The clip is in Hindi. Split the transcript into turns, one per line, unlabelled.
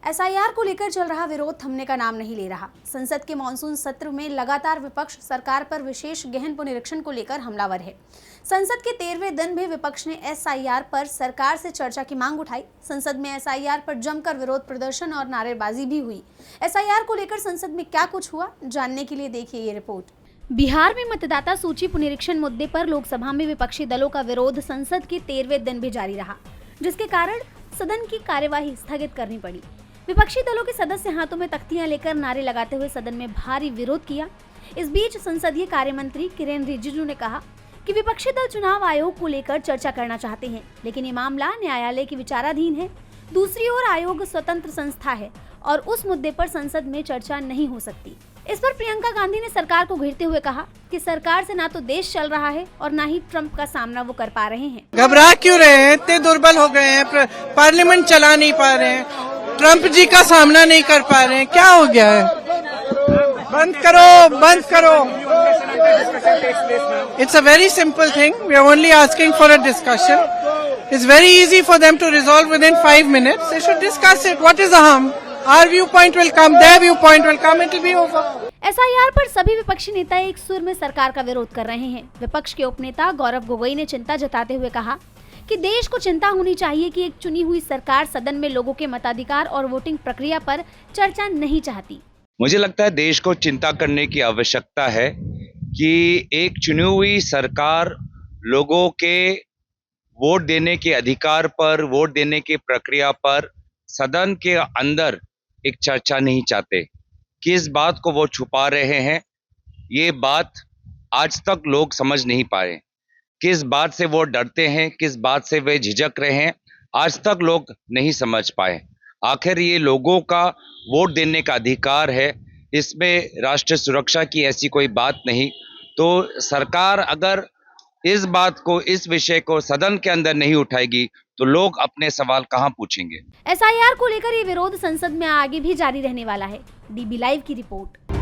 एसआईआर को लेकर चल रहा विरोध थमने का नाम नहीं ले रहा। संसद के मानसून सत्र में लगातार विपक्ष सरकार पर विशेष गहन पुनरीक्षण को लेकर हमलावर है। संसद के 13वें दिन भी विपक्ष ने एसआईआर पर सरकार से चर्चा की मांग उठाई। संसद में एसआईआर पर जमकर विरोध प्रदर्शन और नारेबाजी भी हुई। एसआईआर को लेकर संसद में क्या कुछ हुआ, जानने के लिए देखिए ये रिपोर्ट। बिहार में मतदाता सूची पुनरीक्षण मुद्दे पर लोकसभा में विपक्षी दलों का विरोध संसद के 13वें दिन भी जारी रहा, जिसके कारण सदन की कार्यवाही स्थगित करनी पड़ी। विपक्षी दलों के सदस्य हाथों में तख्तियां लेकर नारे लगाते हुए सदन में भारी विरोध किया। इस बीच संसदीय कार्य मंत्री किरेन रिजिजू ने कहा कि विपक्षी दल चुनाव आयोग को लेकर चर्चा करना चाहते हैं, लेकिन ये मामला न्यायालय के विचाराधीन है। दूसरी ओर आयोग स्वतंत्र संस्था है और उस मुद्दे पर संसद में चर्चा नहीं हो सकती। इस पर प्रियंका गांधी ने सरकार को घेरते हुए कहा कि सरकार से ना तो देश चल रहा है और ना ही ट्रंप का सामना वो कर पा रहे हैं।
घबरा क्यों रहे हैं? इतने दुर्बल हो गए हैं, पार्लियामेंट चला नहीं पा रहे हैं, ट्रंप जी का सामना नहीं कर पा रहे हैं, क्या हो गया है? बंद करो, बंद करो। It's a very simple thing, we are only asking for a discussion. It's very easy for them to resolve within 5 minutes. They should discuss it. What is the harm? Our viewpoint will come, their viewpoint will come, it will be over.
SIR पर सभी विपक्षी नेता एक सुर में सरकार का विरोध कर रहे हैं। विपक्ष के उपनेता गौरव गोगोई ने चिंता जताते हुए कहा कि देश को चिंता होनी चाहिए कि एक चुनी हुई सरकार सदन में लोगों के मताधिकार और वोटिंग प्रक्रिया पर चर्चा नहीं चाहती।
मुझे लगता है देश को चिंता करने की आवश्यकता है कि एक चुनी हुई सरकार लोगों के वोट देने के अधिकार पर, वोट देने की प्रक्रिया पर सदन के अंदर एक चर्चा नहीं चाहते। किस बात को वो छुपा रहे हैं, ये बात आज तक लोग समझ नहीं पाए। किस बात से वो डरते हैं, किस बात से वे झिझक रहे हैं, आज तक लोग नहीं समझ पाए। आखिर ये लोगों का वोट देने का अधिकार है, इसमें राष्ट्रीय सुरक्षा की ऐसी कोई बात नहीं। तो सरकार अगर इस बात को, इस विषय को सदन के अंदर नहीं उठाएगी तो लोग अपने सवाल कहां पूछेंगे।
एसआईआर को लेकर ये विरोध संसद में आगे भी जारी रहने वाला है। डीबी लाइव की रिपोर्ट।